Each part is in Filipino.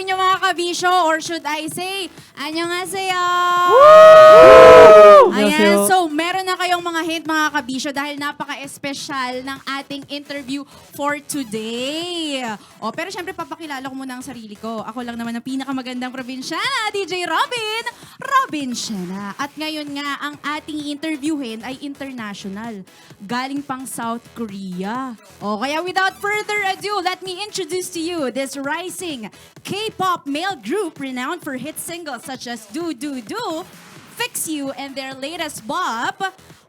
ninyo mga kabisyo, or should I say, annyeonghaseyo! Ayan, so meron na kayong mga hint mga kabisyo dahil napaka-espesyal ng ating interview for today. O, pero syempre papakilala ko muna ang sarili ko. Ako lang naman ang pinakamagandang probinsyana, DJ Robin Siena. At ngayon nga, ang ating interviewin ay international. Galing pang South Korea. O, kaya without further ado, let me introduce to you this rising K-pop male group renowned for hit singles such as Do Do Do, Fix You, and their latest bop,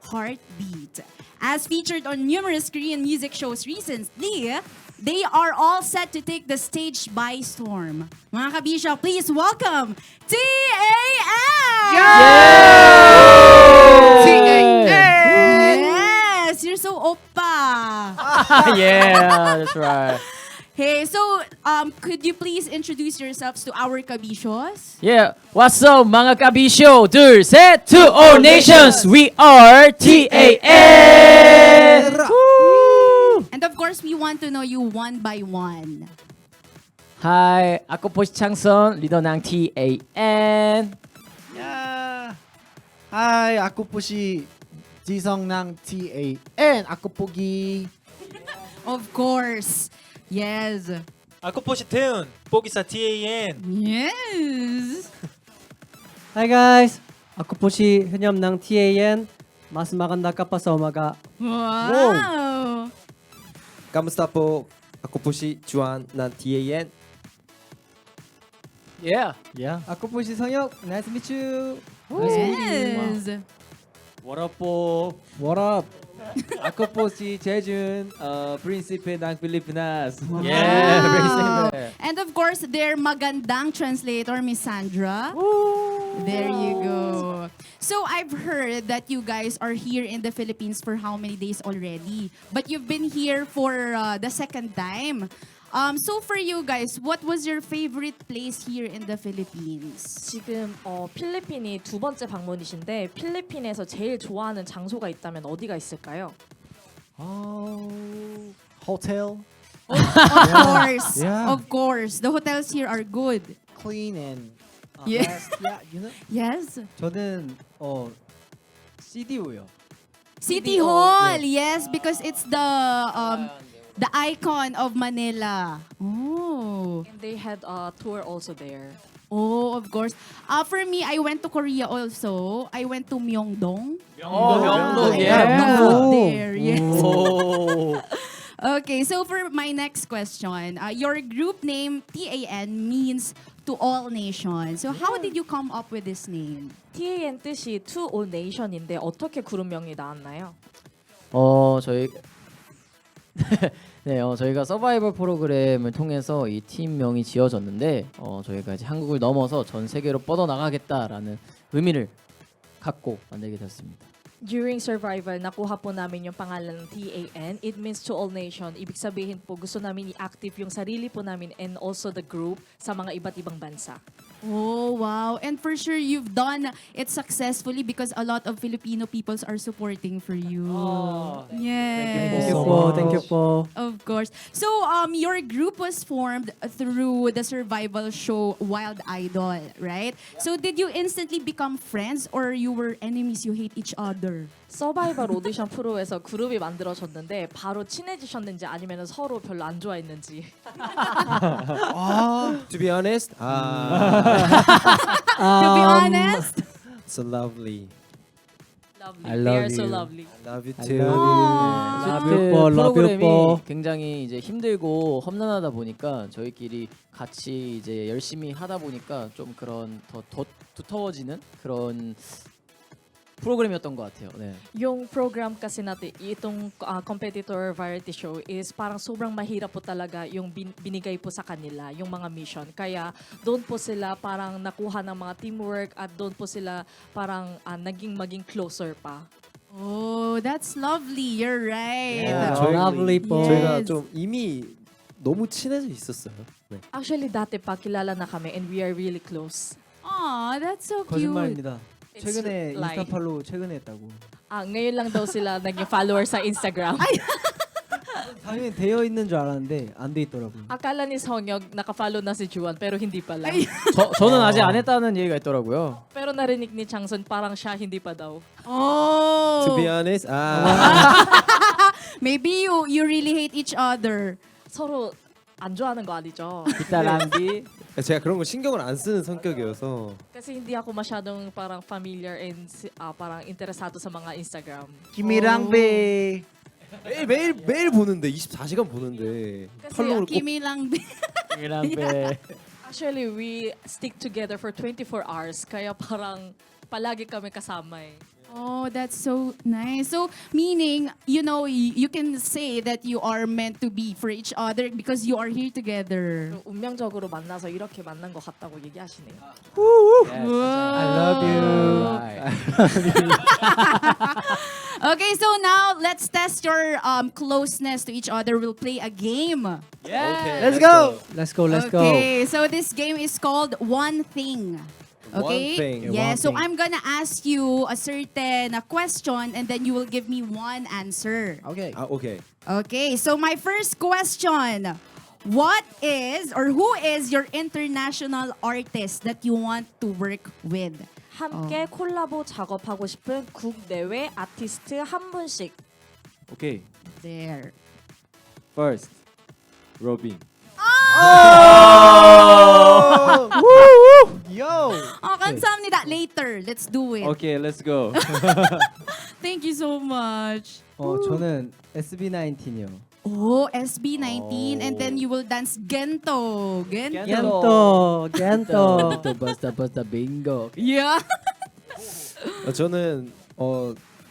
Heartbeat. As featured on numerous Korean music shows recently, they are all set to take the stage by storm. Mga kabisyo, please welcome TAN! Yes! You're so oppa! Yeah, that's right. Hey, so could you please introduce yourselves to our kabishos? Yeah, what's up mga kabisyo? 둘, 셋, to all nations, we are TAN! Woo! And of course, we want to know you one by one. Hi, ako po si Changson, lider ng TAN. Yeah. Hi, ako po si Jisong ng TAN. Ako po gi. Of course. Yes. Ako po si Teon, pogi sa TAN. Yes. Hi guys! Ako po si Hyunyam ng TAN. Mas maganda ka pa sa umaga. Wow. Kamusta po? Ako po si Juan ng TAN. Yeah. Yeah. Ako po si Songyok. Nice to meet you. Yes. What up po? What up? Ako po si Jejun, Prinsipe ng Pilipinas. Yeah, very Wow. simple. And of course, their magandang translator, Miss Sandra. There you go. So I've heard that you guys are here in the Philippines for how many days already? But you've been here for the second time. So for you guys, what was your favorite place here in the Philippines? 지금 필리핀이 두 번째 방문이신데 필리핀에서 제일 좋아하는 장소가 있다면 어디가 있을까요? Hotel. Of course. Yeah. Of course. The hotels here are good. Clean and Yeah. best. Yeah, you know. Yes. 저는 CDO요. City Hall. Yes, because it's the icon of Manila. Oh. And they had a tour also there. Oh, of course. For me, I went to Korea also. I went to Myeongdong. 명동, I yeah. love the food there. Yes. Oh. Okay, so for my next question, your group name TAN means to all nations. So how did you come up with this name? TAN 뜻이 To All Nation인데 어떻게 그룹명이 나왔나요? 저희 네, 저희가 서바이벌 프로그램을 통해서 이 팀명이 지어졌는데 저희가 이제 한국을 넘어서 전 세계로 뻗어나가겠다라는 의미를 갖고 만들게 됐습니다. During survival, nakuha po namin yung pangalan ng TAN. It means to all nation. Ibig sabihin po, gusto namin i-active yung sarili po namin and also the group sa mga iba't ibang bansa. Oh, wow. And for sure, you've done it successfully because a lot of Filipino peoples are supporting for you. Yes. Thank you po. Thank you po. Of course. So, your group was formed through the survival show Wild Idol, right? So, did you instantly become friends or you were enemies, you hate each other? 서바이벌 오디션 프로에서 그룹이 만들어졌는데 바로 친해지셨는지 아니면 서로 별로 안 좋아했는지. To be honest, To be honest? so lovely. Lovely. I They love are so you. lovely. I love you I too. love Aww. Love you po. Love you 프로그램이 po. 굉장히 이제 힘들고 험난하다 보니까 저희끼리 같이 이제 열심히 하다 보니까 좀 그런 더 두터워지는 그런 프로그램이었던 것 같아요. 네. Yung program kasi natin, itong competitor variety show is parang sobrang mahirap po talaga yung binigay po sa kanila, yung mga mission. Kaya doon po sila parang nakuha ng mga teamwork at doon po sila parang maging closer pa. Oh, that's lovely. You're right. Yeah. Lovely po. Yes. 저희가 좀 이미 너무 친해져 있었어요. 네. Actually, dati pa kilala na kami and we are really close. Aw, that's so cute. 거짓말입니다. It's 최근에 lie. 인스타 팔로우 최근에 했다고. Ngayon lang daw sila naging follower sa Instagram. 당연히 되어 있는 줄 알았는데 안 돼 있더라고요. Akala ni Seongyug naka-follow na si Juan pero hindi pala. Ay. 저는 아직 안 했다는 얘기가 있더라고요. Pero narinig ni Changsun parang siya hindi pa daw. Oh. To be honest, Maybe you really hate each other. 서로 안 좋아하는 거 아니죠? 기타랑비. 제가 그런 거 신경을 안 쓰는 성격이어서 Kasi hindi ako masyadong parang familiar and parang interesado sa mga Instagram. 김이랑 배. 매일 보는데 24시간 보는데 Kasi 팔로우를 꼭 Kimi lang din. 기타랑비. actually we stick together for 24 hours kaya parang palagi kami kasama eh. Oh, that's so nice. So, meaning, you know, you can say that you are meant to be for each other because you are here together. 운명적으로 만나서 이렇게 만난 것 같다고 얘기하시네요. I love you. Okay, so now let's test your closeness to each other. We'll play a game. Okay, Let's go. Let's go. Let's go. Okay, so this game is called One Thing. Okay? One thing. Yeah, One so thing. I'm gonna ask you a certain question and then you will give me one answer. Okay. 오케이. Okay, so my first question. What is or who is your international artist that you want to work with? 함께 콜라보 작업하고 싶은 국내외 아티스트 한 분씩. 오케이. There. First, 로빈. Oh! Woo! Yo. Oh, 감사합니다. Later, let's do it. 오케이, let's go. Thank you so much. 저는 SB19이요. Oh, SB19 and then you will dance Gento. 겐토. 겐토. 버스터 빙고. Yeah. 저는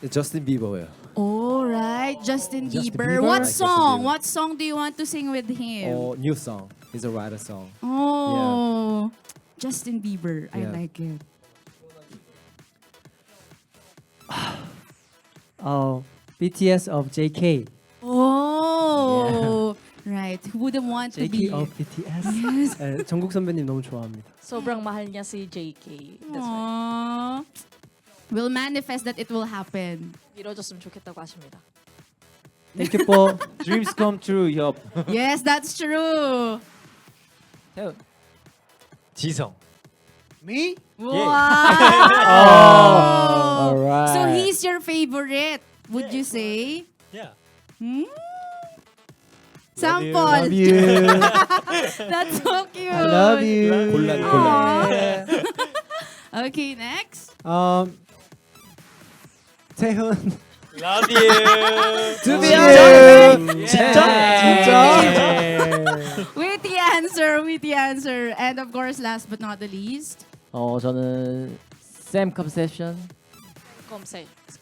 저스틴 비버예요. All right, Justin Bieber. Bieber? What Justin song? Bieber. What song do you want to sing with him? New song. He's a writer song. Oh, Justin Bieber. I Yeah. like it. BTS of JK. Oh, right. Who wouldn't want to be? JK of BTS. 네, 정국 선배님 너무 좋아합니다. 소brang mahal niya si JK. That's why. Aww. We'll manifest that it will happen. 이뤄졌으면 좋겠다고 하십니다. Thank you po. Dreams come true, 협. Yes, that's true. 태훈. 지성. Me? Wow. Alright. So he's your favorite, would you say? Yeah. Hmm? Love Sample. you. That's so cute. I love you. 곤란. Aw. Okay, next. 태훈. Love you. To be honest. 진짜? Witty answer. And of course, last but not the least. 저는 Sam Conception.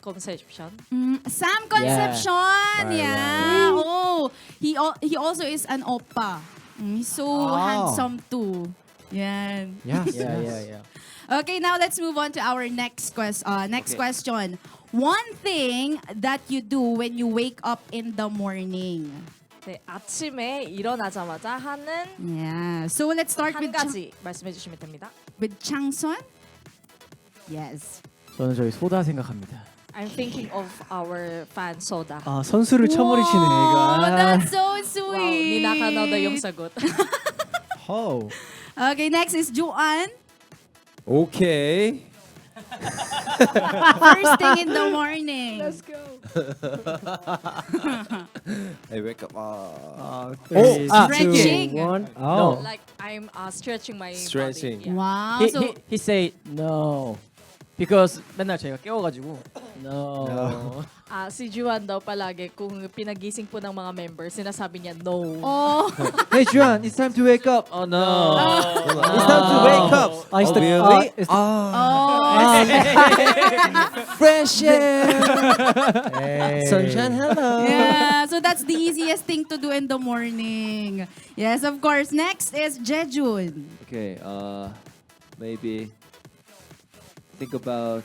Conception. Sam Concepcion. Right, Yeah. Oh, he also is an oppa. He's so handsome too. Yan. Yes. Yeah. Okay, now let's move on to our next question. One thing that you do when you wake up in the morning. 네, 아침에 일어나자마자 하는 Yeah. So let's start 한 with 가지 말씀해 주시면 됩니다. with Changson. Yes. 저는 저희 소다 생각합니다. I'm thinking of our fan Soda. 선수를 쳐버리시네 이거. Wow, that's so Wow, sweet. ninakaw na yung sagot. Oh. Okay, next is Juan. 오케이. First thing in the morning. Let's go. I wake up. Stretching. Oh. Like I'm stretching my Stretching. body. Yeah. Wow. He, So he, he say no. Because 맨날 제가 깨워가지고 no. Si Juan daw palagi kung pinagising po ng mga members, sinasabi niya no. oh. Hey, Juan, it's time to wake up. Oh no. It's time to wake up. It's the, really? it's the, Oh. Fresh air. Hey. Sunshine, hello. Yeah, so that's the easiest thing to do in the morning. Yes, of course. Next is Jejun. Okay, maybe think about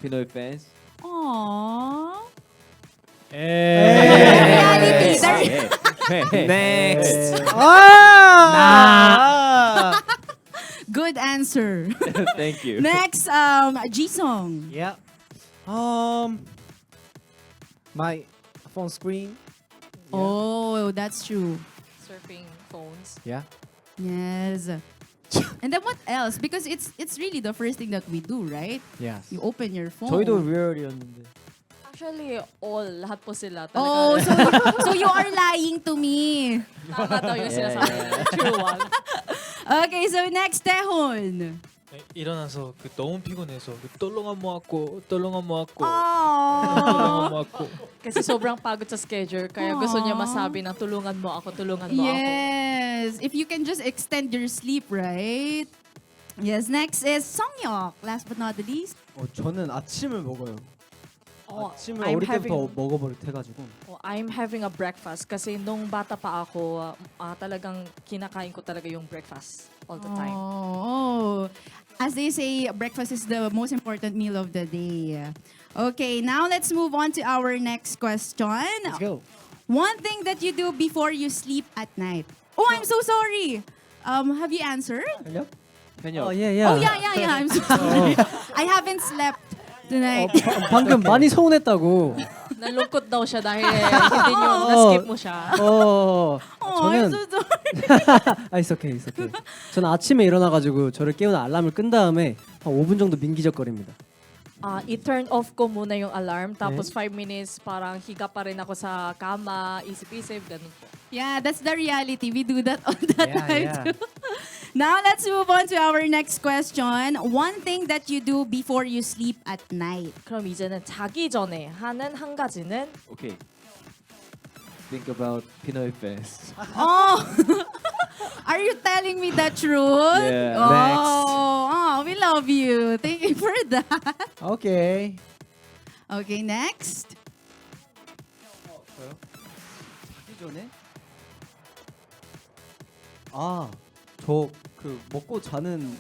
Pinoy fans. Aww. Hey. Reality. Next. Good answer. Thank you. Next, Jisung. Yeah. My phone screen. Oh, that's true. Surfing phones. Yeah. Yes. And then what else? Because it's really the first thing that we do, right? Yes. You open your phone. 저희도 리얼이었는데. Actually, lahat po sila. Oh, Talaga, so you are lying to me. tama daw yung Yeah, sinasabi. True one. Okay, so next, Tehon. 일어나서 너무 피곤해서 떨렁한 모았고 떨렁한 모았고 Oh. 떨렁한 모았고 Kasi sobrang pagod sa schedule, kaya gusto niya masabi na tulungan mo ako. Yes. If you can just extend your sleep, right? Yes, next is Songyok. Last but not the least. 저는 아침을 먹어요. Oh, 아침을 I'm 어릴 때부터 having- 먹어버릇해가지고. I'm having a breakfast kasi nung bata pa ako, talagang kinakain ko talaga yung breakfast all the time. Oh. As they say, breakfast is the most important meal of the day. Okay, now let's move on to our next question. Let's go. One thing that you do before you sleep at night. Oh, I'm so sorry. Have you answered? 현역. 예. Oh, yeah. I'm so sorry. I haven't slept tonight. 방금 많이 서운했다고. Nalungkot daw siya dahil hindi niyo na-skip mo siya. Oh, I'm 저는 so sorry. it's okay. 저는 아침에 일어나가지고 저를 깨우는 알람을 끈 다음에 한 5분 정도 민기적거립니다. I-turn off ko muna yung alarm, tapos 5 minutes parang higa pa rin ako sa kama, isip-isip, ganun po. Yeah, that's the reality. We do that all the Yeah, time yeah. too. Now let's move on to our next question. One thing that you do before you sleep at night. 그럼 이제는 자기 전에 하는 한 가지는 Okay. Think about Pinoy Fest. Oh, are you telling me the truth? Yeah. Oh, we love you. Thank you for that. Okay. Okay, next. 자기 전에? 저 그 먹고 자는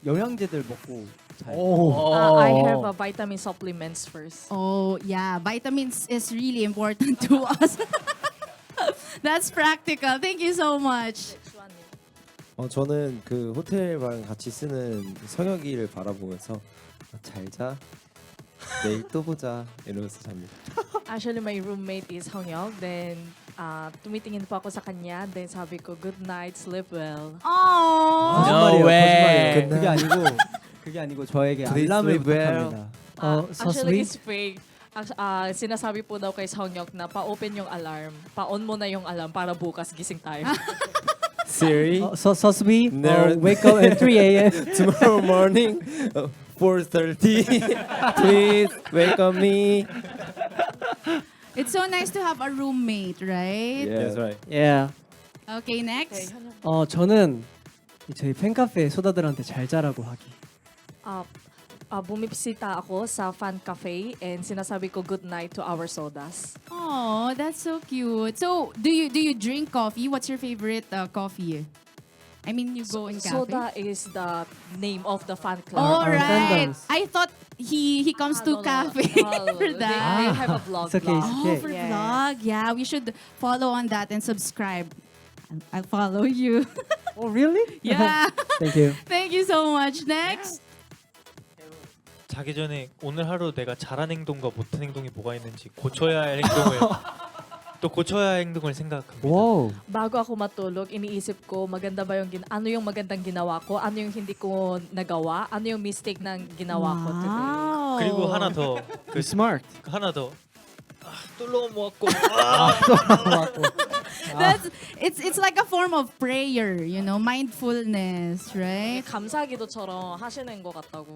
영양제들 먹고 자요. Oh. I have a vitamin supplements first. Oh, yeah. Vitamins is really important to us. That's practical. Thank you so much. 저는 그 호텔 방 같이 쓰는 성혁이를 바라보면서 잘 자. 내일 또 보자 이러면서 잡니다. Actually, my roommate is Hongyok. Then, tumitingin po ako sa kanya. Then sabi ko, good night, sleep well. Oh. 거짓말이에요. way. 거짓말이에요. 그게 아니고 저에게 Please 알람을 sleep well. 부탁합니다. So Actually, sweet. it's fake. Sinasabi po daw kay Hongyok na pa-open yung alarm. Pa-on mo na yung alarm para bukas gising tayo. Siri, So sweet. Never- Wake up at 3 a.m. tomorrow morning 4:30. Please wake up me. It's so nice to have a roommate, right? That's right. Yeah. Okay, next. 저는 저희 팬카페 소다들한테 잘 자라고 하기. Bumibisita ako sa fan cafe and sinasabi ko good night to our sodas. Oh, that's so cute. So, do you drink coffee? What's your favorite coffee? I mean, you go in cafe. Soda is the name of the fan club. All Our right. fandoms. I thought he comes to cafe for They that. have a vlog. It's okay, it's Oh, okay. for Yes. vlog. Yeah, we should follow on that and subscribe. I'll follow you. Oh, really? Yeah. Thank you. Thank you so much. Next. 자기 전에 오늘 하루 내가 잘한 행동과 못한 행동이 뭐가 있는지 고쳐야 할 행동을 또 고쳐야 할 행동을 생각합니다. Wow. Bago ako matulog, iniisip ko maganda ba yung ano yung magandang ginawa ko, ano yung hindi ko nagawa, ano yung mistake na ginawa ko today. Wow. 그리고 하나 더, You're smart. 하나 더. 똘렁 모았고. That's it's like a form of prayer, you know, mindfulness, right? 감사기도처럼 하시는 것 같다고.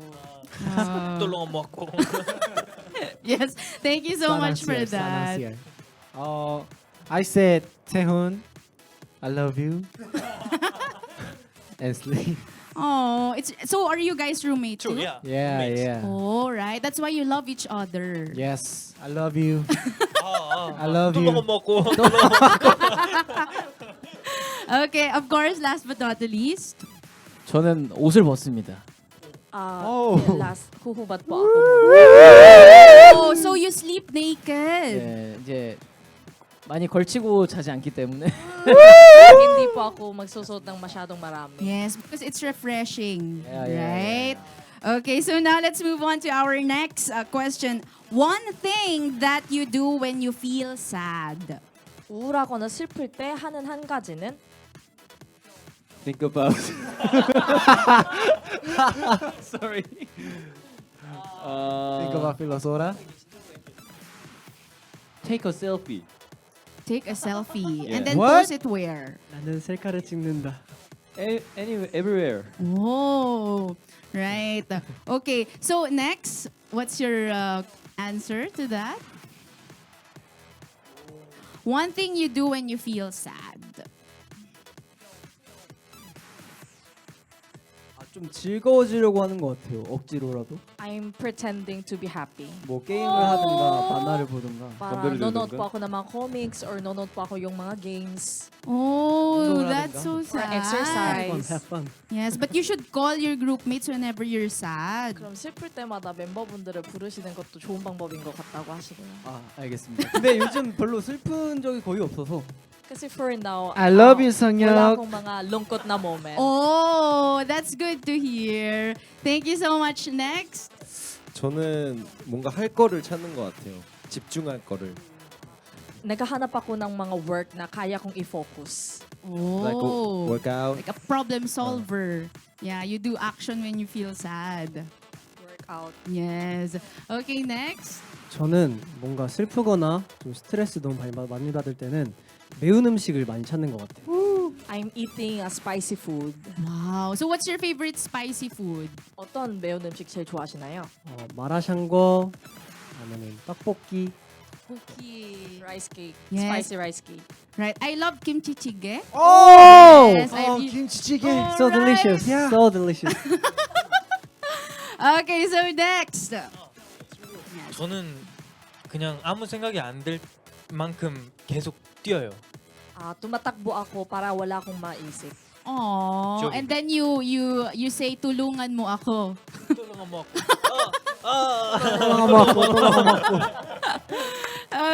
똘렁 모았고. Yes. Thank you so much for that. I said, Taehoon, I love you. And sleep. Oh, it's so. Are you guys roommates too? True, yeah. Yeah, Mates. yeah. Oh, right. That's why you love each other. Yes, I love you. I love you. 똘렁 먹고. Okay, of course, last but not the least. 저는 옷을 벗습니다. Last, huhubad po ako. Oh, so you sleep naked. 네, 이제 많이 걸치고 자지 않기 때문에 Hindi po ako magsusuot ng masyadong marami. Yes, because it's refreshing, Yeah, yeah, right? Okay, so now let's move on to our next question. One thing that you do when you feel sad. 우울하거나 슬플 때 하는 한 가지는 Think about. Sorry. Think about FILO Sora. Take a selfie. Take a selfie Yeah. and then What? post it where? 나는 셀카를 찍는다. Anywhere, everywhere. Oh, right. Okay, so next, what's your answer to that? One thing you do when you feel sad. 좀 즐거워지려고 하는 것 같아요. 억지로라도. I'm pretending to be happy. 뭐 게임을 하든가 만화를 보든가. Para Gambar nanonood ka? po ako ng mga comics or nanonood po ako yung mga games. Oh, 운동을 that's so 하든가. Or sad. exercise. Have fun. Yes, but you should call your group mates whenever you're sad. 그럼 슬플 때마다 멤버분들을 부르시는 것도 좋은 방법인 것 같다고 하시고요. 아 알겠습니다. 근데 요즘 별로 슬픈 적이 거의 없어서. kasi for now, I love you, wala 성혁. akong mga lungkot na moment. Oh, that's good to hear. Thank you so much. Next. 저는 뭔가 할 거를 찾는 것 같아요. 집중할 거를. Naghahanap ako ng mga work na kaya kong i-focus. Like Oh, workout. like a problem solver. Yeah, you do action when you feel sad. Workout. Yes. Okay, next. 저는 뭔가 슬프거나 좀 스트레스 너무 많이 받을 때는 매운 음식을 많이 찾는 것 같아요. I'm eating a spicy food. Wow. So what's your favorite spicy food? 어떤 매운 음식 제일 좋아하시나요? 마라샹궈, 아니면 떡볶이. Cookie. Rice cake. Yes. Spicy rice cake. Right. I love kimchi jjigae. Oh! Yes, I've used- 김치찌개. So delicious. Yeah. So delicious. Okay, so next. 저는 그냥 아무 생각이 안 들 만큼 계속 뛰어요. Tumatakbo ako para wala akong maisip. Oh, Joking. and then you say tulungan mo ako. tulungan mo ako.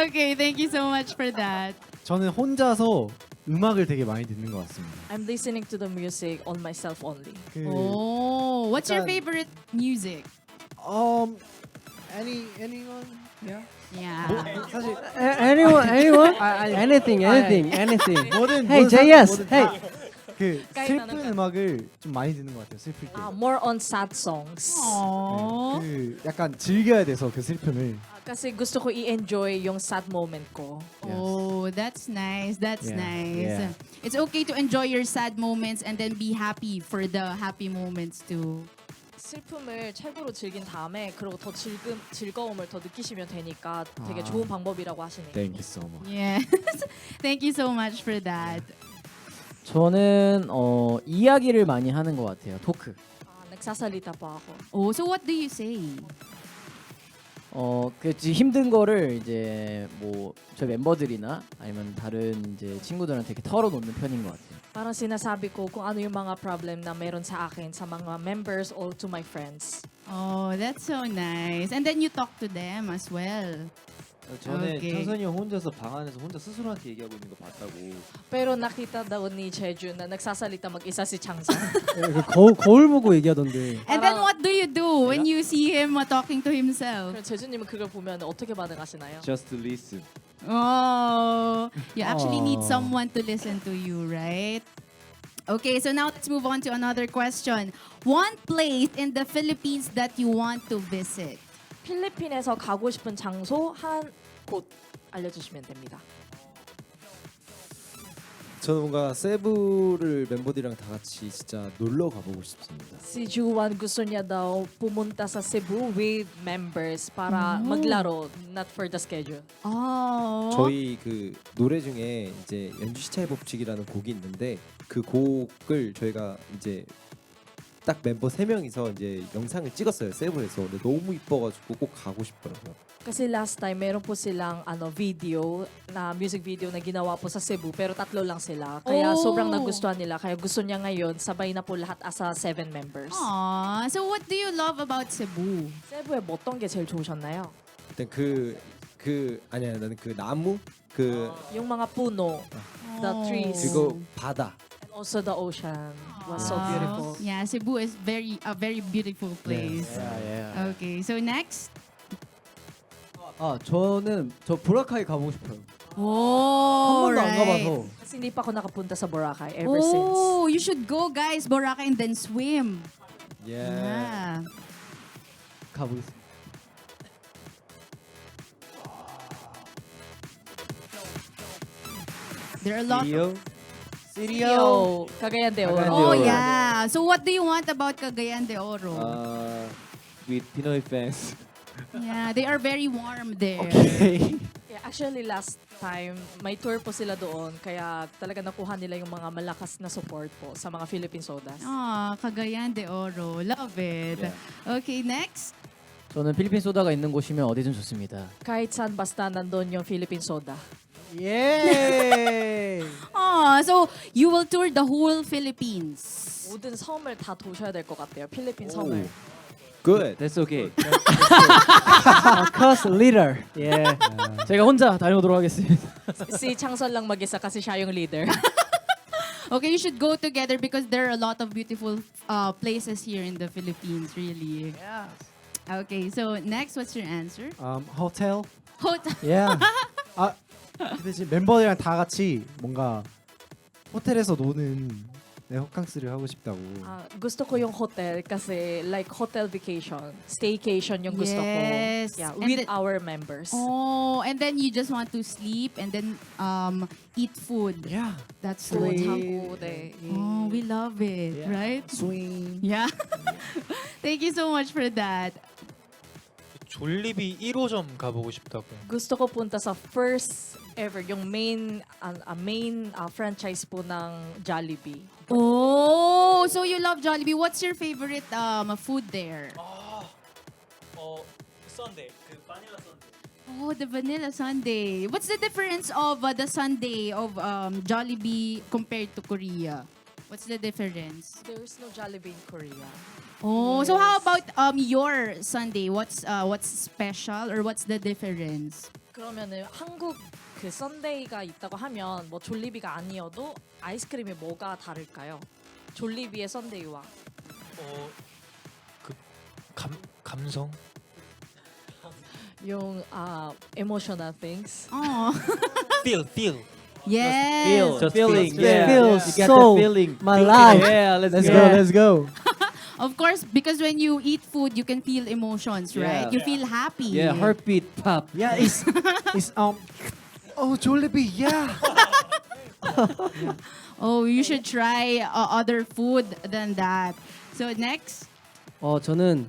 Okay, thank you so much for that. 저는 혼자서 음악을 되게 많이 듣는 것 같습니다. I'm listening to the music on myself only. 그, Oh, what's your 약간- favorite music? anyone? Yeah. 사실 anyone? anything. 뭐든 Hey, 뭐든 JS. 뭐든 Hey. 다 그 kahit 슬픈 anong 음악을 좀 많이 듣는 것 같아요. 슬플 때. More on sad songs. Oh. 그 약간 즐겨야 돼서 그 슬픔을. Kasi gusto ko i-enjoy yung sad moment ko. Oh, that's nice. That's Yeah, nice. yeah. It's okay to enjoy your sad moments and then be happy for the happy moments too. 슬픔을 최고로 즐긴 다음에 그리고 더 즐거움을 더 느끼시면 되니까 되게 좋은 방법이라고 하시네요. Thank you so much. Yes. Thank you so much for that. 저는 이야기를 많이 하는 것 같아요. 토크. Nagsasalita po ako. Oh, so what do you say? 그 힘든 거를 이제 뭐 저희 멤버들이나 아니면 다른 이제 친구들한테 이렇게 털어놓는 편인 것 같아요. Parang sinasabi ko kung ano yung mga problem na meron sa akin sa mga members or to my friends. Oh, that's so nice. And then you talk to them as well. 전에 Okay. 창선이 형 혼자서 방 안에서 혼자 스스로한테 얘기하고 있는 거 봤다고. Pero nakita daw ni Jeju na nagsasalita mag-isa si Changsan. 거울 보고 얘기하던데. And then Parang- what do you do when you see him talking to himself? 그럼 제주님은 그걸 보면 어떻게 반응하시나요? Just listen. Oh, you actually need Aw. someone to listen to you, right? Okay, so now let's move on to another question. One place in the Philippines that you want to visit. 필리핀에서 가고 싶은 장소 한 곳 알려주시면 됩니다. 저는 뭔가 세부를 멤버들이랑 다 같이 진짜 놀러 가보고 싶습니다. Si Juan gusto niya daw pumunta sa Cebu with members para Oh. maglaro, not for the schedule. Oh. 저희 그 노래 중에 이제 연주 시차의 법칙이라는 곡이 있는데 그 곡을 저희가 이제 딱 멤버 3명이서 이제 영상을 찍었어요. 세부에서. 근데 너무 이뻐가지고 꼭 가고 싶더라고요. Kasi last time meron po silang video na music video na ginawa po sa Cebu pero tatlo lang sila. Kaya Oh. sobrang nagustuhan nila. Kaya gusto niya ngayon sabay na po lahat as 7 members. Aw, so what do you love about Cebu? 세부에 뭐 어떤 게 제일 좋으셨나요? 일단 아니야 나는 그 나무 yung mga puno, the Oh. trees, 그리고 바다. and also the ocean was so Aw. beautiful. Yeah, Cebu is a very beautiful place. Yeah. Okay, so next. 저는 보라카이 가보고 싶어요. Oh, 한 번도 안 right. 가봐서. Kasi hindi pa ako nakapunta sa Boracay ever since. Oh, you should go, guys. Boracay and then swim. Yeah. Yeah. 가보겠습니다. There are a lot. Yo, Cagayan de Oro. Oh, yeah. So what do you want about Cagayan de Oro? with Pinoy fans. Yeah, they are very warm there. Okay. Yeah, actually, last time, may tour po sila doon. Kaya talaga nakuha nila yung mga malakas na support po sa mga Philippine sodas. Ah, Cagayan de Oro. Love it. Okay, next. 저는 필리핀 소다가 있는 곳이면 어디든 좋습니다. Kahit saan basta nandun yung Philippine soda. Yay! Oh, so you will tour the whole Philippines. 모든 섬을 다 도셔야 될 것 같아요. 필리핀 섬을. Good. That's okay. Cause leader. Yeah. 제가 혼자 다녀오도록 하겠습니다. Si Changson lang mag-isa kasi siya yung leader. Okay, you should go together because there are a lot of beautiful places here in the Philippines, really. Yes. Okay, so next, what's your answer? Hotel. Hotel. Yeah. 아, 근데 지금 멤버들이랑 다 같이 뭔가 호텔에서 노는 호캉스를 하고 싶다고. Gusto ko yung hotel kasi like hotel vacation, staycation yung gusto Yes. ko. Yeah, And with then- our members. Oh, and then you just want to sleep and then eat food. Yeah. That's 또 good. 자고, 네. Oh, we love it, Yeah. right? Swing. Yeah. Thank you so much for that. 졸리비 1호점 가보고 싶다고요. Gusto ko punta sa first ever, yung main franchise po ng Jollibee. Oh, so you love Jollibee. What's your favorite food there? Sunday, 그 바닐라 sundae. Oh, the vanilla sundae. What's the difference of the sundae of Jollibee compared to Korea? What's the difference? There's no Jollibee in Korea. Oh, so how about your sundae? What's special or what's the difference? 그러면은 한국 그 썬데이가 있다고 하면 뭐 졸리비가 아니어도 아이스크림이 뭐가 다를까요? 졸리비의 썬데이와 그 감성? yung emotional things. Oh, Feel. yes. Just feeling, feeling. yeah. You Feels get so the feeling. my life. Yeah, Let's go. go. Let's go. Of course, because when you eat food, you can feel emotions, right? Yeah. You feel happy. Yeah, heartbeat pop. Yeah, it's oh Jollibee. Yeah. Oh, you should try other food than that. So next. 저는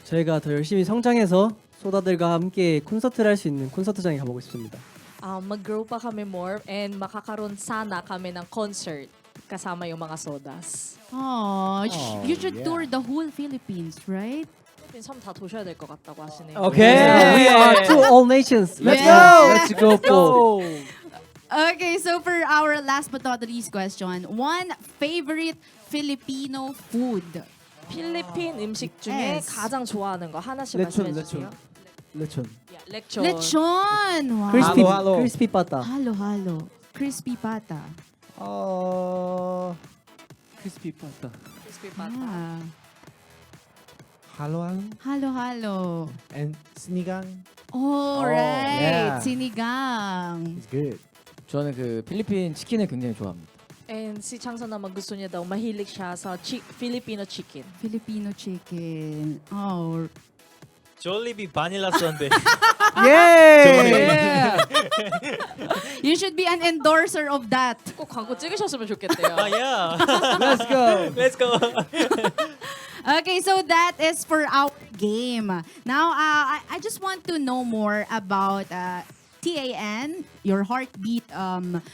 저희가 더 열심히 성장해서 소다들과 함께 콘서트를 할 수 있는 콘서트장에 가보고 싶습니다. Mag-grow pa kami more and makakaroon sana kami ng concert kasama yung mga sodas. Oh, you should yeah. tour the whole Philippines, right? 필리핀 섬 다 도셔야 될 것 같다고 하시네요. Okay, we are to all nations. Let's Yeah. go. Let's go, po. Okay, so for our last but not least question, one favorite Filipino food. 필리핀 음식 중에 Yes. 가장 좋아하는 거 하나씩 레촌, 말씀해 주세요. 레촌. Yeah, 렉촌. Lechon. Wow. Crispy, halo. crispy pata. Halo. Crispy pata. crispy pata. crispy pata. Ah. Halo. Halo. And sinigang. Oh, right. yeah. Sinigang. It's good. 저는 그 필리핀 치킨을 굉장히 좋아합니다. And si Changson naman gusto niya daw mahilig siya sa Filipino chicken. Filipino chicken. Oh. 졸리비 바닐라 sundae. Yay! You should be an endorser of that. 꼭 광고 찍으셨으면 좋겠대요. yeah. Let's go. Let's go. Okay, so that is for our game. Now, I just want to know more about TAN, your heartbeat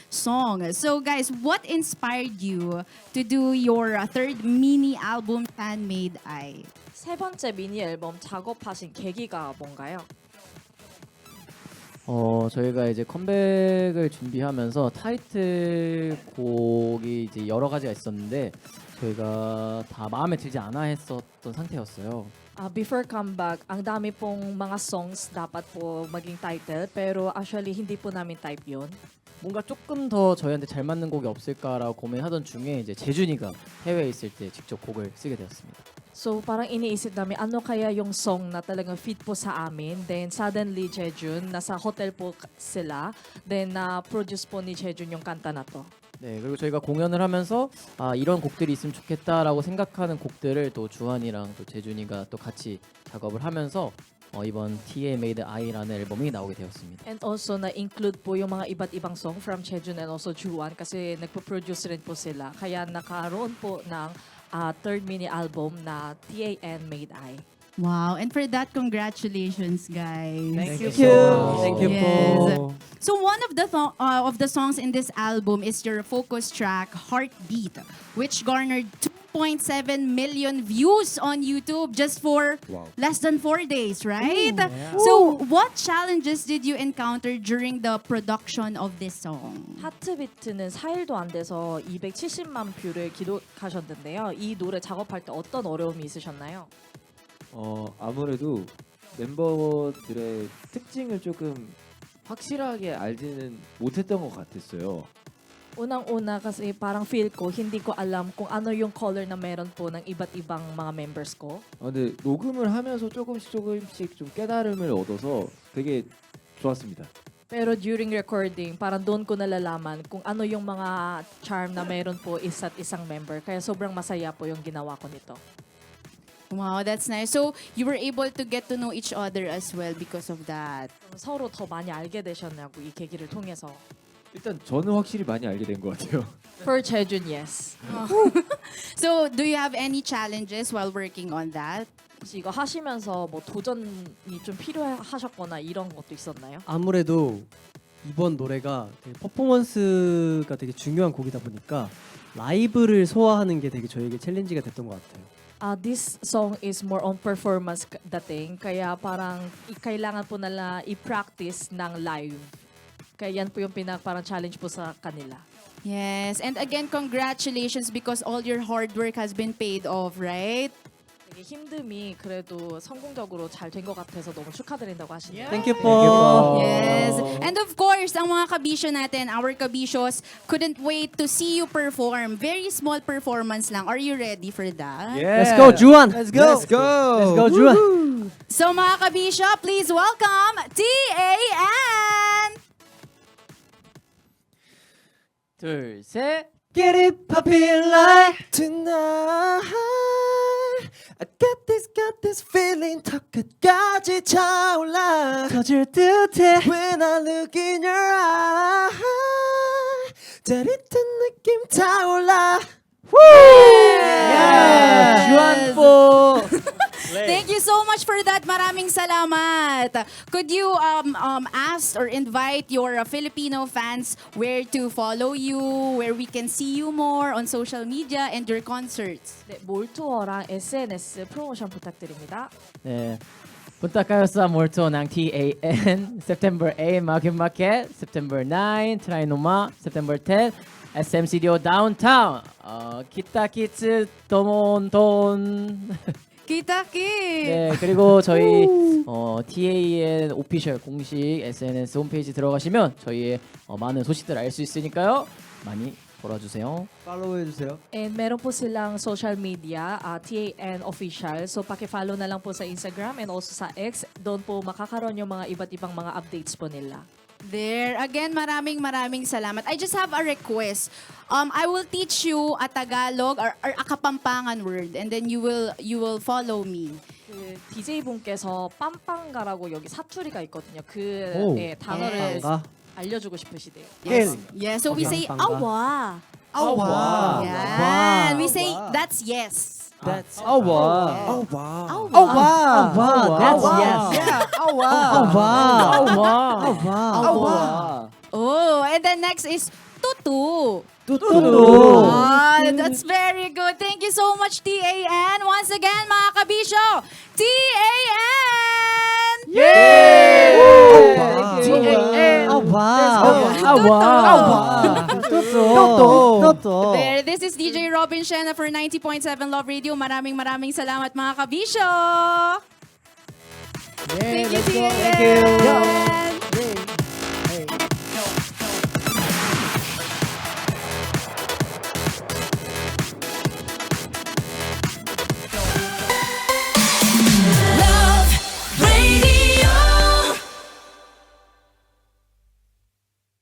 song. So, guys, what inspired you to do your third mini album, Fan-Made I? 세 번째 미니 앨범 작업하신 계기가 뭔가요? 저희가 이제 컴백을 준비하면서 타이틀곡이 이제 여러 가지가 있었는데 저희가 다 마음에 들지 않아 했었던 상태였어요. Before comeback, ang dami pong mga songs dapat po maging title pero actually hindi po namin type yun. 뭔가 조금 더 저희한테 잘 맞는 곡이 없을까라고 고민하던 중에 이제 재준이가 해외에 있을 때 직접 곡을 쓰게 되었습니다. So parang iniisip namin, ano kaya yung song na talagang fit po sa amin. Then suddenly, Jejun, nasa hotel po sila. Then na-produce po ni Jejun yung kanta na to. 네, 그리고 저희가 공연을 하면서 이런 곡들이 있으면 좋겠다라고 생각하는 곡들을 또 주한이랑 또 재준이가 또 같이 작업을 하면서 이번 TA Made I라는 앨범이 나오게 되었습니다. And also na-include po yung mga iba't ibang song from Jejun and also Juan kasi nagpo-produce rin po sila. Kaya nakaroon po ng third mini album na TAN Made I. Wow, and for that, congratulations, guys. Thank you. Thank you Yes. po. So one of the songs in this album is your focus track, Heartbeat, which garnered 2.7 million views on YouTube just for Wow. less than 4 days, right? So what challenges did you encounter during the production of this song? 하트비트는 4일도 안 돼서 270만 뷰를 기록하셨는데요. 이 노래 작업할 때 어떤 어려움이 있으셨나요? 아무래도 멤버들의 특징을 조금 확실하게 알지는 못했던 것 같았어요. Unang-una kasi parang feel ko, hindi ko alam kung ano yung color na meron po ng iba't ibang mga members ko. 근데 녹음을 하면서 조금씩 좀 깨달음을 얻어서 되게 좋았습니다. Pero during recording, parang doon ko nalalaman kung ano yung mga charm na meron po isa't isang member. Kaya sobrang masaya po yung ginawa ko nito. Wow, that's nice. So you were able to get to know each other as well because of that. 서로 더 많이 알게 되셨냐고 이 계기를 통해서. 일단 저는 확실히 많이 알게 된 것 같아요. For Jejun, yes. So do you have any challenges while working on that? 혹시 이거 하시면서 뭐 도전이 좀 필요하셨거나 이런 것도 있었나요? 아무래도 이번 노래가 되게 퍼포먼스가 되게 중요한 곡이다 보니까 라이브를 소화하는 게 되게 저에게 챌린지가 됐던 것 같아요. This song is more on performance dating. Kaya parang kailangan po nila i-practice ng live. Kaya yan po yung parang challenge po sa kanila. Yes, and again, congratulations because all your hard work has been paid off, right? 되게 힘듦이 그래도 성공적으로 잘 된 것 같아서 너무 축하드린다고 하시네요. Thank you po. Yes. And of course, ang mga kabisyo natin, our kabisyos, couldn't wait to see you perform. Very small performance lang. Are you ready for that? Let's go, Juan. Let's go. Let's go. Let's go, Juan. So mga kabisyo, please welcome TAN! 둘, 셋. Get it poppin' like Tonight I got this feeling 턱 끝까지 차올라 터질 듯해. When I look in your eye 짜릿한 느낌 타올라 주한 po. Thank you so much for that. Maraming salamat. Could you ask or invite your Filipino fans where to follow you, where we can see you more on social media and your concerts? 네, 몰투어랑 SNS 프로모션 부탁드립니다. 네. Punta kayo sa Morto ng TAN, September 8, Market Market, September 9, Trinoma, September 10, SMCDO Downtown, 키타키츠 도몬돈. Kita-kit! 네, 그리고 저희 TAN 오피셜 공식 SNS 홈페이지 들어가시면 저희의 많은 소식들 알 수 있으니까요. 많이 보러주세요. 팔로우 해주세요. And meron po silang social media, TAN Official. So paki-follow na lang po sa Instagram and also sa X. Doon po makakaroon yung mga iba't ibang mga updates po nila. There. Again, maraming salamat. I just have a request. I will teach you a Tagalog or a Kapampangan word and then you will follow me. 그 DJ 분께서 빰빵가라고 여기 사투리가 있거든요. 그 오. 예, 단어를 빰빵가. 알려주고 싶으시대요. Yes. Yeah, so we say Kapampangan. awa. Awa. Yeah. We say that's yes. That's Oh wow. Oh wow Oh wow. wow, that's yes. Yeah. Oh wow. Oh wow. 와. Oh wow. Oh wow. Oh, and then next is tutu. Tutu. Ah, that's very good. Thank you so much, TAN. Once again, mga kabisyo, TAN! TAN. Oh wow. Oh, wow. Tutu. There, this is DJ Robin Shena for 90.7 Love Radio. Maraming salamat, mga kabisyo. Thank you, TAN. Thank you.